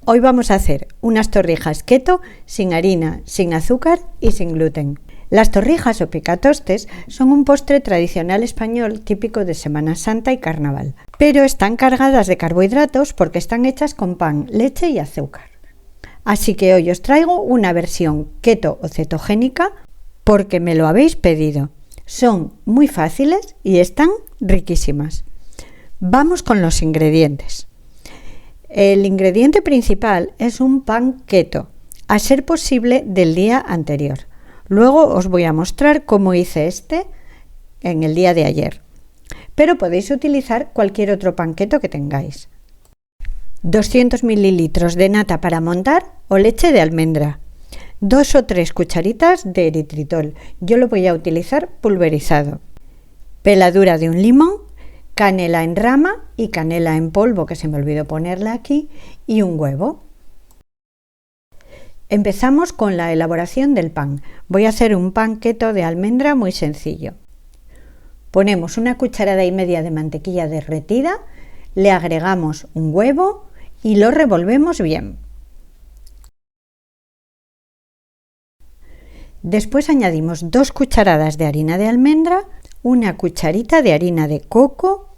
Hoy vamos a hacer unas torrijas keto sin harina, sin azúcar y sin gluten. Las torrijas o picatostes son un postre tradicional español típico de Semana Santa y Carnaval, pero están cargadas de carbohidratos porque están hechas con pan, leche y azúcar. Así que hoy os traigo una versión keto o cetogénica porque me lo habéis pedido. Son muy fáciles y están riquísimas. Vamos con los ingredientes. El ingrediente principal es un pan keto, a ser posible del día anterior. Luego os voy a mostrar cómo hice este en el día de ayer. Pero podéis utilizar cualquier otro pan keto que tengáis. 200 mililitros de nata para montar o leche de almendra. 2 o 3 cucharitas de eritritol. Yo lo voy a utilizar pulverizado. Peladura de un limón. Canela en rama y canela en polvo, que se me olvidó ponerla aquí, y un huevo. Empezamos con la elaboración del pan. Voy a hacer un pan keto de almendra muy sencillo. Ponemos 1,5 cucharadas de mantequilla derretida, le agregamos un huevo y lo revolvemos bien. Después añadimos 2 cucharadas de harina de almendra, 1 cucharita de harina de coco,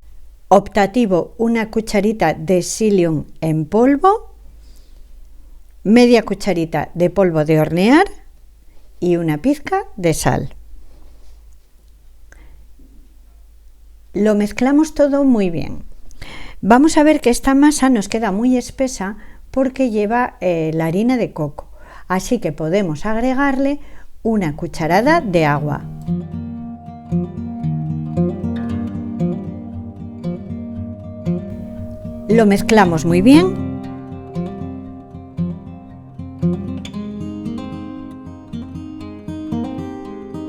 optativo 1 cucharita de psyllium en polvo, media cucharita de polvo de hornear y una pizca de sal. Lo mezclamos todo muy bien. Vamos a ver que esta masa nos queda muy espesa porque lleva la harina de coco, así que podemos agregarle 1 cucharada de agua. Lo mezclamos muy bien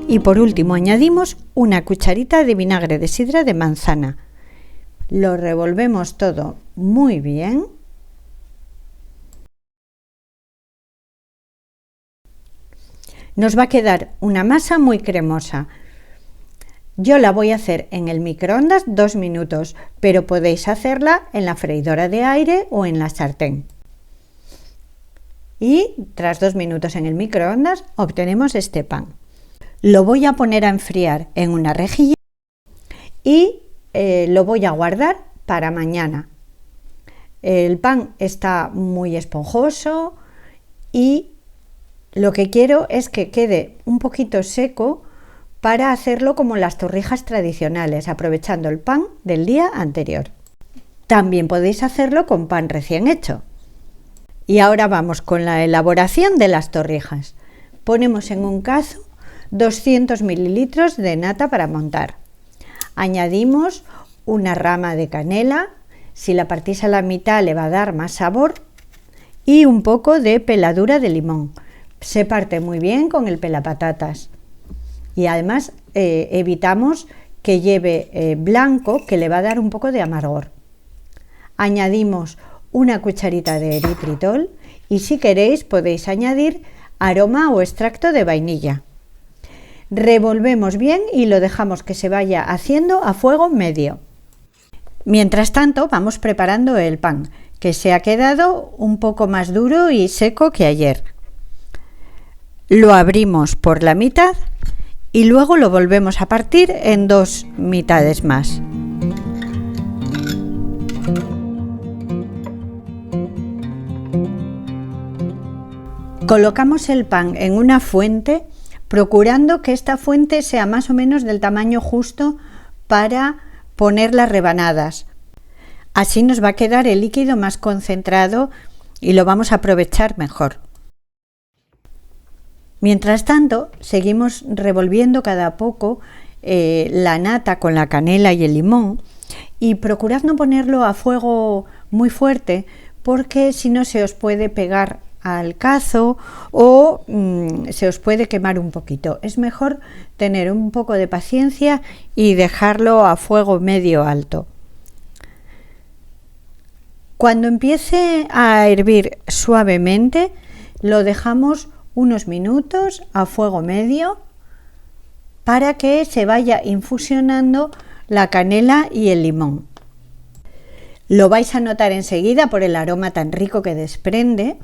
y por último añadimos 1 cucharita de vinagre de sidra de manzana. Lo revolvemos todo muy bien. Nos va a quedar una masa muy cremosa. Yo la voy a hacer en el microondas 2 minutos, pero podéis hacerla en la freidora de aire o en la sartén. Y tras 2 minutos en el microondas obtenemos este pan. Lo voy a poner a enfriar en una rejilla y lo voy a guardar para mañana. El pan está muy esponjoso y lo que quiero es que quede un poquito seco para hacerlo como las torrijas tradicionales, aprovechando el pan del día anterior. También podéis hacerlo con pan recién hecho. Y ahora vamos con la elaboración de las torrijas. Ponemos en un cazo 200 mililitros de nata para montar. Añadimos una rama de canela, si la partís a la mitad le va a dar más sabor, y un poco de peladura de limón. Se parte muy bien con el pelapatatas. Y además evitamos que lleve blanco, que le va a dar un poco de amargor. Añadimos 1 cucharita de eritritol y si queréis podéis añadir aroma o extracto de vainilla. Revolvemos bien y lo dejamos que se vaya haciendo a fuego medio. Mientras tanto vamos preparando el pan, que se ha quedado un poco más duro y seco que ayer. Lo abrimos por la mitad y luego lo volvemos a partir en 2 mitades más. Colocamos el pan en una fuente, procurando que esta fuente sea más o menos del tamaño justo para poner las rebanadas. Así nos va a quedar el líquido más concentrado y lo vamos a aprovechar mejor. Mientras tanto, seguimos revolviendo cada poco la nata con la canela y el limón y procurad no ponerlo a fuego muy fuerte porque si no se os puede pegar al cazo o se os puede quemar un poquito. Es mejor tener un poco de paciencia y dejarlo a fuego medio alto. Cuando empiece a hervir suavemente, lo dejamos unos minutos a fuego medio para que se vaya infusionando la canela y el limón. Lo vais a notar enseguida por el aroma tan rico que desprende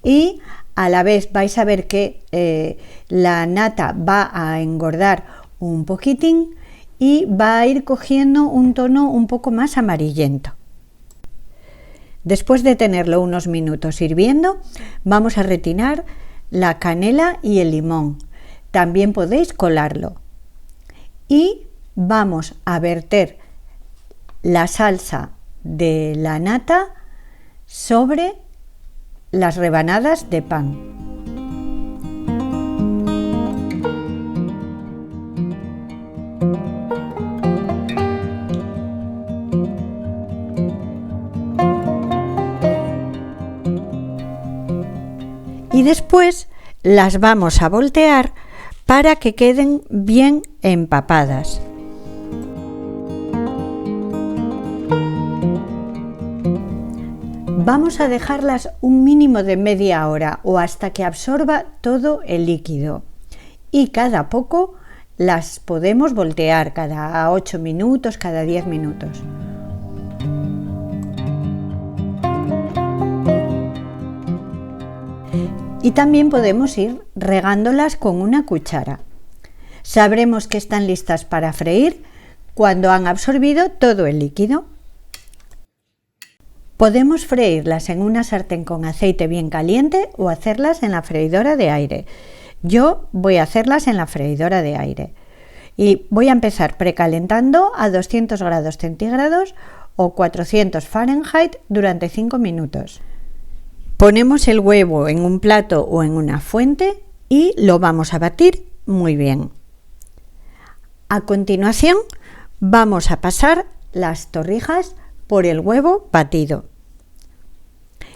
y a la vez vais a ver que la nata va a engordar un poquitín y va a ir cogiendo un tono un poco más amarillento. Después de tenerlo unos minutos hirviendo, vamos a retirar la canela y el limón. También podéis colarlo. Y vamos a verter la salsa de la nata sobre las rebanadas de pan. Y después las vamos a voltear para que queden bien empapadas. Vamos a dejarlas un mínimo de media hora o hasta que absorba todo el líquido. Y cada poco las podemos voltear, cada 8 minutos, cada 10 minutos. Y también podemos ir regándolas con una cuchara. Sabremos que están listas para freír cuando han absorbido todo el líquido. Podemos freírlas en una sartén con aceite bien caliente o hacerlas en la freidora de aire. Yo voy a hacerlas en la freidora de aire. Y voy a empezar precalentando a 200 grados centígrados o 400 Fahrenheit durante 5 minutos. Ponemos el huevo en un plato o en una fuente y lo vamos a batir muy bien. A continuación vamos a pasar las torrijas por el huevo batido.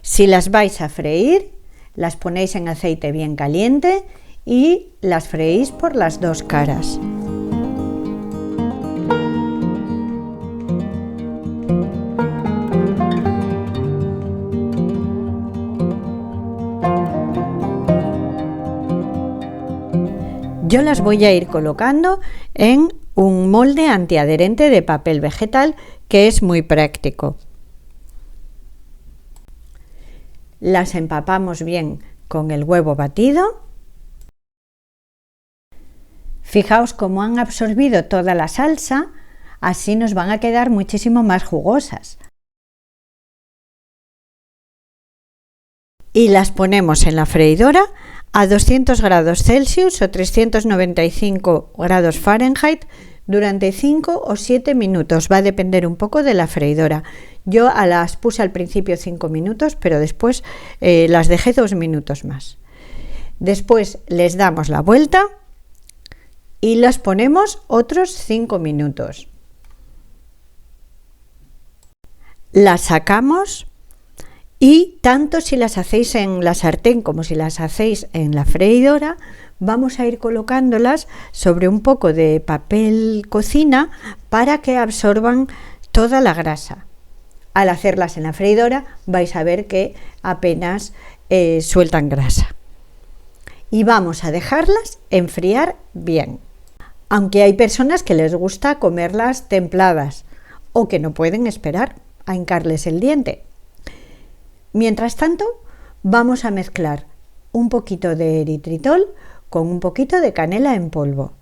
Si las vais a freír, las ponéis en aceite bien caliente y las freís por las dos caras. Yo las voy a ir colocando en un molde antiadherente de papel vegetal que es muy práctico. Las empapamos bien con el huevo batido. Fijaos cómo han absorbido toda la salsa, así nos van a quedar muchísimo más jugosas. Y las ponemos en la freidora a 200 grados Celsius o 395 grados Fahrenheit durante 5 o 7 minutos. Va a depender un poco de la freidora. Yo las puse al principio 5 minutos, pero después las dejé 2 minutos más. Después les damos la vuelta y las ponemos otros 5 minutos. Las sacamos. Y tanto si las hacéis en la sartén como si las hacéis en la freidora, vamos a ir colocándolas sobre un poco de papel cocina para que absorban toda la grasa. Al hacerlas en la freidora vais a ver que apenas sueltan grasa. Y vamos a dejarlas enfriar bien. Aunque hay personas que les gusta comerlas templadas o que no pueden esperar a hincarles el diente. Mientras tanto, vamos a mezclar un poquito de eritritol con un poquito de canela en polvo.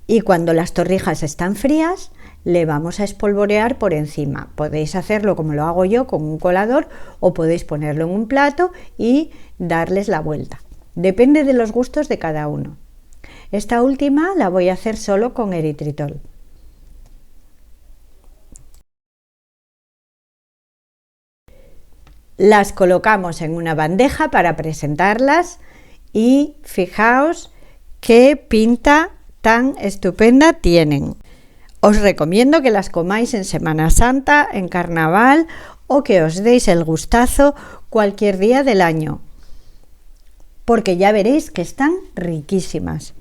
Y cuando las torrijas están frías, le vamos a espolvorear por encima. Podéis hacerlo como lo hago yo con un colador o podéis ponerlo en un plato y darles la vuelta. Depende de los gustos de cada uno. Esta última la voy a hacer solo con eritritol. Las colocamos en una bandeja para presentarlas y fijaos qué pinta tan estupenda tienen. Os recomiendo que las comáis en Semana Santa, en Carnaval o que os deis el gustazo cualquier día del año, porque ya veréis que están riquísimas.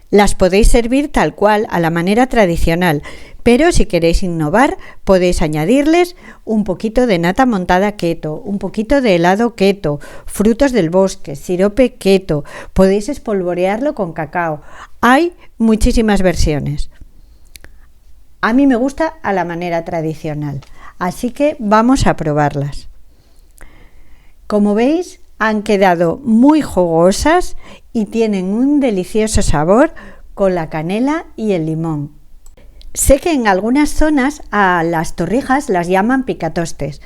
Las podéis servir tal cual, a la manera tradicional, pero si queréis innovar, podéis añadirles un poquito de nata montada keto, un poquito de helado keto, frutos del bosque, sirope keto, podéis espolvorearlo con cacao. Hay muchísimas versiones. A mí me gusta a la manera tradicional, así que vamos a probarlas. Como veis, han quedado muy jugosas y tienen un delicioso sabor con la canela y el limón. Sé que en algunas zonas a las torrijas las llaman picatostes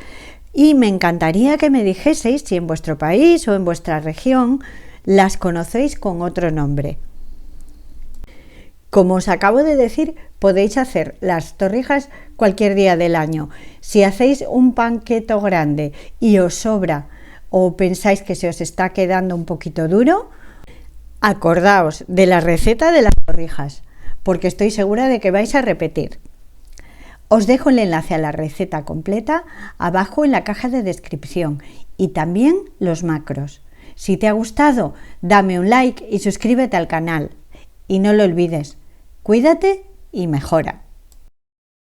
y me encantaría que me dijeseis si en vuestro país o en vuestra región las conocéis con otro nombre. Como os acabo de decir, podéis hacer las torrijas cualquier día del año. Si hacéis un panqueto grande y os sobra o pensáis que se os está quedando un poquito duro, acordaos de la receta de las torrijas, porque estoy segura de que vais a repetir. Os dejo el enlace a la receta completa abajo en la caja de descripción y también los macros. Si te ha gustado, dame un like y suscríbete al canal. Y no lo olvides, cuídate y mejora.